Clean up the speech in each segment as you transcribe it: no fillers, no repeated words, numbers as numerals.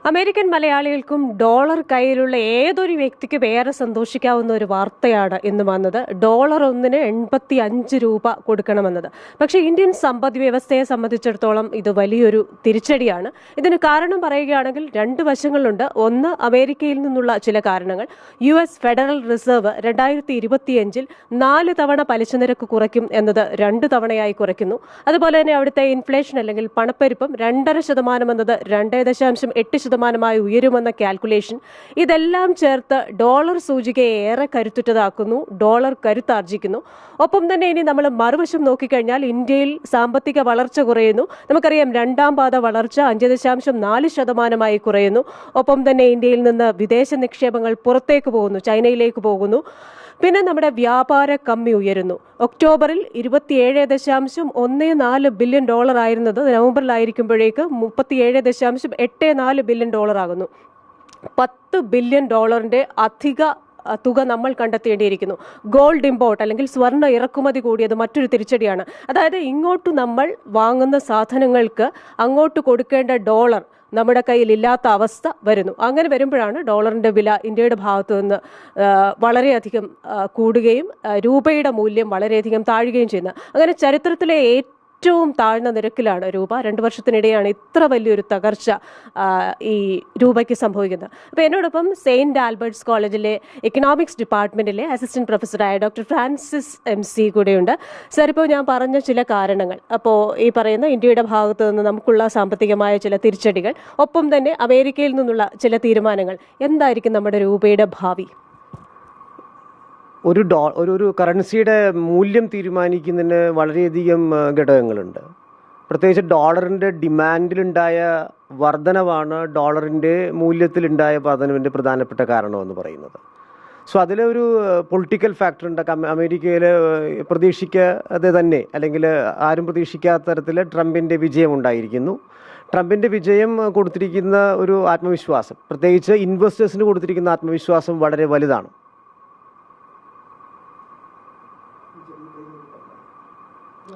American മലയാളികൾക്കും dollar കയ്യിലുള്ള ഏതൊരു വ്യക്തിക്കും ഏറെ സന്തോഷിക്കാവുന്ന ഒരു വാർത്തയാണ് ഇന്ന് വന്നത്. ഡോളർ ഒന്നിന് 85 രൂപ കൊടുക്കണമെന്നത്. പക്ഷേ ഇന്ത്യൻ സമ്പദ് വ്യവസ്ഥയെ സംബന്ധിച്ചിടത്തോളം ഇത് വലിയൊരു തിരിച്ചടിയാണ്. ഇതിന് കാരണം പറയുകയാണെങ്കിൽ രണ്ട് വശങ്ങളുണ്ട്. ഒന്ന്, അമേരിക്കയിൽ നിന്നുള്ള ചില കാരണങ്ങൾ. US ഫെഡറൽ റിസർവ് 2025 4 തവണ പലിശ നിരക്ക് കുറയ്ക്കും എന്നത് 2 തവണയായി കുറയ്ക്കുന്നു. അതുപോലെ തന്നെ അവിടുത്തെ ഇൻഫ്ലേഷൻ അല്ലെങ്കിൽ പണപ്പെരുപ്പം 2.5% എന്നത് 2.8% ഉയരുമെന്ന കാൽക്കുലേഷൻ, ഇതെല്ലാം ചേർത്ത് ഡോളർ സൂചികയെ ഏറെ കരുത്തുറ്റതാക്കുന്നു, ഡോളർ കരുത്താർജിക്കുന്നു. ഒപ്പം തന്നെ ഇനി നമ്മൾ മറുവശം നോക്കിക്കഴിഞ്ഞാൽ ഇന്ത്യയിൽ സാമ്പത്തിക വളർച്ച കുറയുന്നു. നമുക്കറിയാം, രണ്ടാം പാദ വളർച്ച 5.4% കുറയുന്നു. ഒപ്പം തന്നെ ഇന്ത്യയിൽ നിന്ന് വിദേശ നിക്ഷേപങ്ങൾ പുറത്തേക്ക് പോകുന്നു, ചൈനയിലേക്ക് പോകുന്നു. പിന്നെ നമ്മുടെ വ്യാപാര കമ്മി ഉയരുന്നു. ഒക്ടോബറിൽ 27.14 ബില്യൺ ഡോളർ ആയിരുന്നത് നവംബറിലായിരിക്കുമ്പോഴേക്ക് 37.84 ബില്യൺ ഡോളർ ആകുന്നു. 10 ബില്യൺ ഡോളറിന്റെ അധിക തുക നമ്മൾ കണ്ടെത്തേണ്ടിയിരിക്കുന്നു. ഗോൾഡ് ഇമ്പോർട്ട് അല്ലെങ്കിൽ സ്വർണ്ണ ഇറക്കുമതി കൂടിയത് മറ്റൊരു തിരിച്ചടിയാണ്. അതായത് ഇങ്ങോട്ട് നമ്മൾ വാങ്ങുന്ന സാധനങ്ങൾക്ക് അങ്ങോട്ട് കൊടുക്കേണ്ട ഡോളർ നമ്മുടെ കയ്യിൽ ഇല്ലാത്ത അവസ്ഥ വരുന്നു. അങ്ങനെ വരുമ്പോഴാണ് ഡോളറിന്റെ വില ഇന്ത്യയുടെ ഭാഗത്തു നിന്ന് വളരെയധികം കൂടുകയും രൂപയുടെ മൂല്യം വളരെയധികം താഴുകയും ചെയ്യുന്നത്. അങ്ങനെ ചരിത്രത്തിലെ ഏറ്റവും താഴ്ന്ന നിരക്കിലാണ് രൂപ. 2 വർഷത്തിനിടെയാണ് ഇത്ര വലിയൊരു തകർച്ച ഈ രൂപയ്ക്ക് സംഭവിക്കുന്നത്. അപ്പോൾ എന്നോടൊപ്പം സെയിൻറ്റ് ആൽബർട്ട്സ് കോളേജിലെ എക്കണോമിക്സ് ഡിപ്പാർട്ട്മെന്റിലെ അസിസ്റ്റന്റ് പ്രൊഫസറായ ഡോക്ടർ ഫ്രാൻസിസ് MC കൂടെയുണ്ട്. സാർ, ഇപ്പോൾ ഞാൻ പറഞ്ഞ ചില കാരണങ്ങൾ, അപ്പോൾ ഈ പറയുന്ന ഇന്ത്യയുടെ ഭാഗത്തു നിന്ന് നമുക്കുള്ള സാമ്പത്തികമായ ചില തിരിച്ചടികൾ, ഒപ്പം തന്നെ അമേരിക്കയിൽ നിന്നുള്ള ചില തീരുമാനങ്ങൾ, എന്തായിരിക്കും നമ്മുടെ രൂപയുടെ ഭാവി? ഒരു കറൻസിയുടെ മൂല്യം തീരുമാനിക്കുന്നതിന് വളരെയധികം ഘടകങ്ങളുണ്ട്. പ്രത്യേകിച്ച് ഡോളറിൻ്റെ ഡിമാൻഡിലുണ്ടായ വർധനവാണ് ഡോളറിൻ്റെ മൂല്യത്തിലുണ്ടായ വർധനവിൻ്റെ പ്രധാനപ്പെട്ട കാരണമെന്ന് പറയുന്നത്. സോ അതിലൊരു പൊളിറ്റിക്കൽ ഫാക്ടർ ഉണ്ട്. അമേരിക്കയിൽ പ്രതീക്ഷിക്കാതെ തന്നെ, അല്ലെങ്കിൽ ആരും പ്രതീക്ഷിക്കാത്ത തരത്തിൽ ട്രംപിൻ്റെ വിജയം ഉണ്ടായിരിക്കുന്നു. ട്രംപിൻ്റെ വിജയം കൊടുത്തിരിക്കുന്ന ഒരു ആത്മവിശ്വാസം, പ്രത്യേകിച്ച് ഇൻവെസ്റ്റേഴ്സിന് കൊടുത്തിരിക്കുന്ന ആത്മവിശ്വാസം വളരെ വലുതാണ്.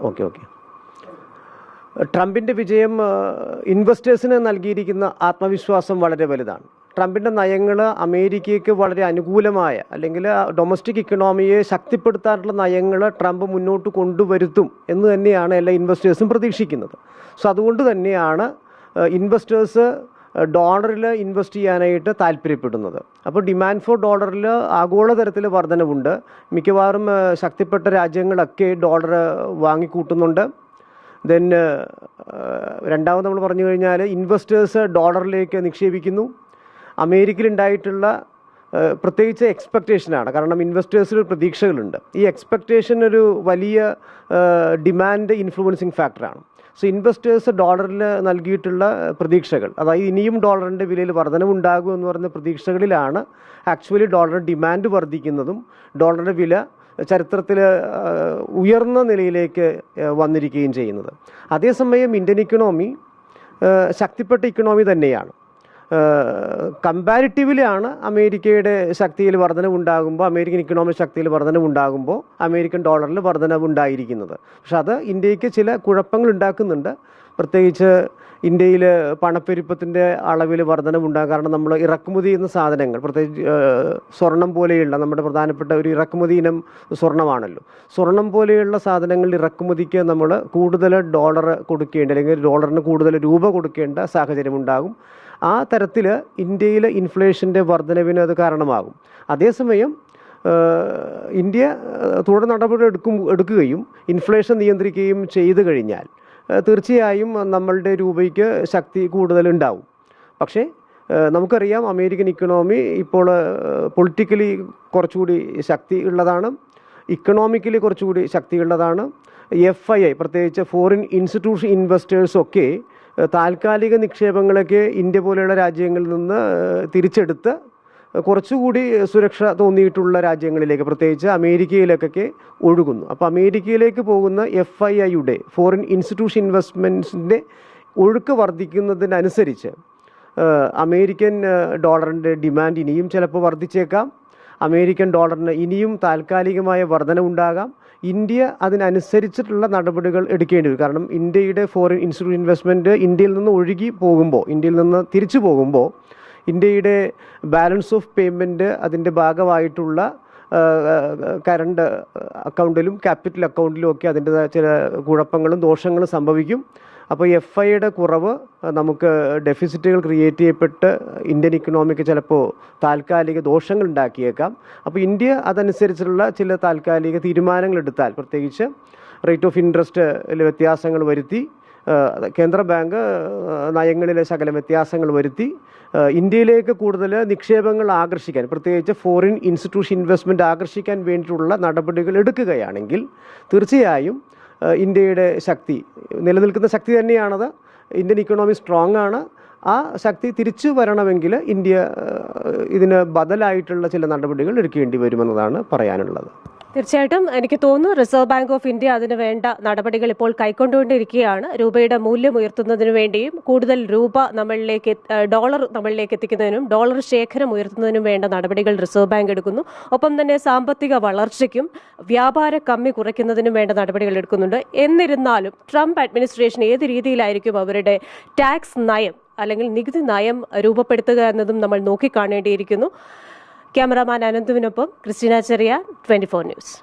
ഓക്കെ ട്രംപിൻ്റെ വിജയം ഇൻവെസ്റ്റേഴ്സിന് നൽകിയിരിക്കുന്ന ആത്മവിശ്വാസം വളരെ വലുതാണ്. ട്രംപിൻ്റെ നയങ്ങൾ അമേരിക്കയ്ക്ക് വളരെ അനുകൂലമായ, അല്ലെങ്കിൽ ഡൊമസ്റ്റിക് ഇക്കണോമിയെ ശക്തിപ്പെടുത്താനുള്ള നയങ്ങൾ ട്രംപ് മുന്നോട്ട് കൊണ്ടുവരുത്തും എന്ന് തന്നെയാണ് എല്ലാ ഇൻവെസ്റ്റേഴ്സും പ്രതീക്ഷിക്കുന്നത്. സോ അതുകൊണ്ട് തന്നെയാണ് ഇൻവെസ്റ്റേഴ്സ് ഡോളറിൽ ഇൻവെസ്റ്റ് ചെയ്യാനായിട്ട് താല്പര്യപ്പെടുന്നത്. അപ്പോൾ ഡിമാൻഡ് ഫോർ ഡോളറിൽ ആഗോളതലത്തിൽ വർധനവുണ്ട്. മിക്കവാറും ശക്തിപ്പെട്ട രാജ്യങ്ങളൊക്കെ ഡോളർ വാങ്ങിക്കൂട്ടുന്നുണ്ട്. ദെൻ രണ്ടാമത് നമ്മൾ പറഞ്ഞു കഴിഞ്ഞാൽ ഇൻവെസ്റ്റേഴ്സ് ഡോളറിലേക്ക് നിക്ഷേപിക്കുന്നു. അമേരിക്കയിലുണ്ടായിട്ടുള്ള പ്രത്യേകിച്ച് എക്സ്പെക്റ്റേഷനാണ്. കാരണം ഇൻവെസ്റ്റേഴ്സിന് പ്രതീക്ഷകളുണ്ട്. ഈ എക്സ്പെക്റ്റേഷൻ ഒരു വലിയ ഡിമാൻഡ് ഇൻഫ്ലുവൻസിങ് ഫാക്ടറാണ്. സോ ഇൻവെസ്റ്റേഴ്സ് ഡോളറിൽ നൽകിയിട്ടുള്ള പ്രതീക്ഷകൾ, അതായത് ഇനിയും ഡോളറിൻ്റെ വിലയിൽ വർധനവുണ്ടാകും എന്ന് പറയുന്ന പ്രതീക്ഷകളിലാണ് ആക്ച്വലി ഡോളർ ഡിമാൻഡ് വർദ്ധിക്കുന്നതും ഡോളറിൻ്റെ വില ചരിത്രത്തിൽ ഉയർന്ന നിലയിലേക്ക് വന്നിരിക്കുകയും ചെയ്യുന്നത്. അതേസമയം ഇന്ത്യൻ ഇക്കണോമി ശക്തിപ്പെട്ട ഇക്കണോമി തന്നെയാണ്. കമ്പാരിറ്റീവ്ലിയാണ് അമേരിക്കയുടെ ശക്തിയിൽ വർധനവുണ്ടാകുമ്പോൾ, അമേരിക്കൻ ഇക്കണോമിക് ശക്തിയിൽ വർധനവുണ്ടാകുമ്പോൾ അമേരിക്കൻ ഡോളറിൽ വർധനവുണ്ടായിരിക്കുന്നത്. പക്ഷെ അത് ഇന്ത്യക്ക് ചില കുഴപ്പങ്ങൾ ഉണ്ടാക്കുന്നുണ്ട്. പ്രത്യേകിച്ച് ഇന്ത്യയിൽ പണപ്പെരുപ്പത്തിൻ്റെ അളവിൽ വർധനവുണ്ടാകും. കാരണം നമ്മൾ ഇറക്കുമതി ചെയ്യുന്ന സാധനങ്ങൾ, പ്രത്യേകിച്ച് സ്വർണം പോലെയുള്ള നമ്മുടെ പ്രധാനപ്പെട്ട ഒരു ഇറക്കുമതി ഇനം സ്വർണ്ണമാണല്ലോ. സ്വർണം പോലെയുള്ള സാധനങ്ങൾ ഇറക്കുമതിക്ക് നമ്മൾ കൂടുതൽ ഡോളർ കൊടുക്കേണ്ട, അല്ലെങ്കിൽ ഡോളറിന് കൂടുതൽ രൂപ കൊടുക്കേണ്ട സാഹചര്യം ഉണ്ടാകും. ആ തരത്തിൽ ഇന്ത്യയിലെ ഇൻഫ്ലേഷൻ്റെ വർധനവിന് അത് കാരണമാകും. അതേസമയം ഇന്ത്യ തുടർ നടപടി എടുക്കുകയും ഇൻഫ്ലേഷൻ നിയന്ത്രിക്കുകയും ചെയ്തു കഴിഞ്ഞാൽ തീർച്ചയായും നമ്മളുടെ രൂപയ്ക്ക് ശക്തി കൂടുതലുണ്ടാവും. പക്ഷേ നമുക്കറിയാം, അമേരിക്കൻ ഇക്കണോമി ഇപ്പോൾ പൊളിറ്റിക്കലി കുറച്ചുകൂടി ശക്തി ഉള്ളതാണ്, ഇക്കണോമിക്കലി കുറച്ചുകൂടി ശക്തിയുള്ളതാണ്. FII പ്രത്യേകിച്ച് ഫോറിൻ ഇൻസ്റ്റിറ്റ്യൂഷൻ ഇൻവെസ്റ്റേഴ്സൊക്കെ താൽക്കാലിക നിക്ഷേപങ്ങളൊക്കെ ഇന്ത്യ പോലെയുള്ള രാജ്യങ്ങളിൽ നിന്ന് തിരിച്ചെടുത്ത് കുറച്ചുകൂടി സുരക്ഷ തോന്നിയിട്ടുള്ള രാജ്യങ്ങളിലേക്ക്, പ്രത്യേകിച്ച് അമേരിക്കയിലേക്കൊക്കെ ഒഴുകുന്നു. അപ്പോൾ അമേരിക്കയിലേക്ക് പോകുന്ന FIIയുടെ ഫോറിൻ ഇൻസ്റ്റിറ്റ്യൂഷൻ ഇൻവെസ്റ്റ്മെൻറ്റ്സിൻ്റെ ഒഴുക്ക് വർദ്ധിക്കുന്നതിനനുസരിച്ച് അമേരിക്കൻ ഡോളറിൻ്റെ ഡിമാൻഡ് ഇനിയും ചിലപ്പോൾ വർദ്ധിച്ചേക്കാം. അമേരിക്കൻ ഡോളറിന് ഇനിയും താൽക്കാലികമായ വർധന ഉണ്ടാകാം. ഇന്ത്യ അതിനനുസരിച്ചിട്ടുള്ള നടപടികൾ എടുക്കേണ്ടി വരും. കാരണം ഇന്ത്യയുടെ ഫോറിൻ ഇൻസ്റ്റിറ്റ്യൂട്ട് ഇൻവെസ്റ്റ്മെൻറ്റ് ഇന്ത്യയിൽ നിന്ന് ഒഴുകി പോകുമ്പോൾ, ഇന്ത്യയിൽ നിന്ന് തിരിച്ചു പോകുമ്പോൾ ഇന്ത്യയുടെ ബാലൻസ് ഓഫ് പേയ്മെൻറ്റ് അതിൻ്റെ ഭാഗമായിട്ടുള്ള കറണ്ട് അക്കൗണ്ടിലും ക്യാപിറ്റൽ അക്കൗണ്ടിലും ഒക്കെ അതിൻ്റെ ചില കുഴപ്പങ്ങളും ദോഷങ്ങളും സംഭവിക്കും. അപ്പോൾ FIയുടെ കുറവ് നമുക്ക് ഡെഫിസിറ്റുകൾ ക്രിയേറ്റ് ചെയ്യപ്പെട്ട് ഇന്ത്യൻ ഇക്കണോമിക്ക് ചിലപ്പോൾ താൽക്കാലിക ദോഷങ്ങൾ ഉണ്ടാക്കിയേക്കാം. അപ്പോൾ ഇന്ത്യ അതനുസരിച്ചുള്ള ചില താൽക്കാലിക തീരുമാനങ്ങൾ എടുത്താൽ, പ്രത്യേകിച്ച് റേറ്റ് ഓഫ് ഇൻട്രസ്റ്റിൽ വ്യത്യാസങ്ങൾ വരുത്തി, കേന്ദ്ര ബാങ്ക് നയങ്ങളിലെ ശകലം വ്യത്യാസങ്ങൾ വരുത്തി ഇന്ത്യയിലേക്ക് കൂടുതൽ നിക്ഷേപങ്ങൾ ആകർഷിക്കാൻ, പ്രത്യേകിച്ച് ഫോറിൻ ഇൻസ്റ്റിറ്റ്യൂഷൻ ഇൻവെസ്റ്റ്മെൻറ്റ് ആകർഷിക്കാൻ വേണ്ടിയിട്ടുള്ള നടപടികൾ എടുക്കുകയാണെങ്കിൽ തീർച്ചയായും ഇന്ത്യയുടെ ശക്തി, നിലനിൽക്കുന്ന ശക്തി തന്നെയാണത്. ഇന്ത്യൻ ഇക്കണോമി സ്ട്രോങ് ആണ്. ആ ശക്തി തിരിച്ചു വരണമെങ്കിൽ ഇന്ത്യ ഇതിന് ബദലായിട്ടുള്ള ചില നടപടികൾ എടുക്കേണ്ടി വരുമെന്നതാണ് പറയാനുള്ളത്. തീർച്ചയായിട്ടും എനിക്ക് തോന്നുന്നു റിസർവ് ബാങ്ക് ഓഫ് ഇന്ത്യ അതിന് വേണ്ട നടപടികൾ ഇപ്പോൾ കൈക്കൊണ്ടുകൊണ്ടിരിക്കുകയാണ്. രൂപയുടെ മൂല്യം ഉയർത്തുന്നതിന് വേണ്ടിയും കൂടുതൽ ഡോളർ നമ്മളിലേക്ക് എത്തിക്കുന്നതിനും ഡോളർ ശേഖരം ഉയർത്തുന്നതിനും വേണ്ട നടപടികൾ റിസർവ് ബാങ്ക് എടുക്കുന്നു. ഒപ്പം തന്നെ സാമ്പത്തിക വളർച്ചയ്ക്കും വ്യാപാര കമ്മി കുറയ്ക്കുന്നതിനും വേണ്ട നടപടികൾ എടുക്കുന്നുണ്ട്. എന്നിരുന്നാലും ട്രംപ് അഡ്മിനിസ്ട്രേഷൻ ഏത് രീതിയിലായിരിക്കും അവരുടെ ടാക്സ് നയം അല്ലെങ്കിൽ നികുതി നയം രൂപപ്പെടുത്തുക എന്നതും നമ്മൾ നോക്കിക്കാണേണ്ടിയിരിക്കുന്നു. ക്യാമറാമാൻ അനന്തുവിനൊപ്പം ക്രിസ്റ്റീന ചെറിയാൻ, 24 ന്യൂസ്.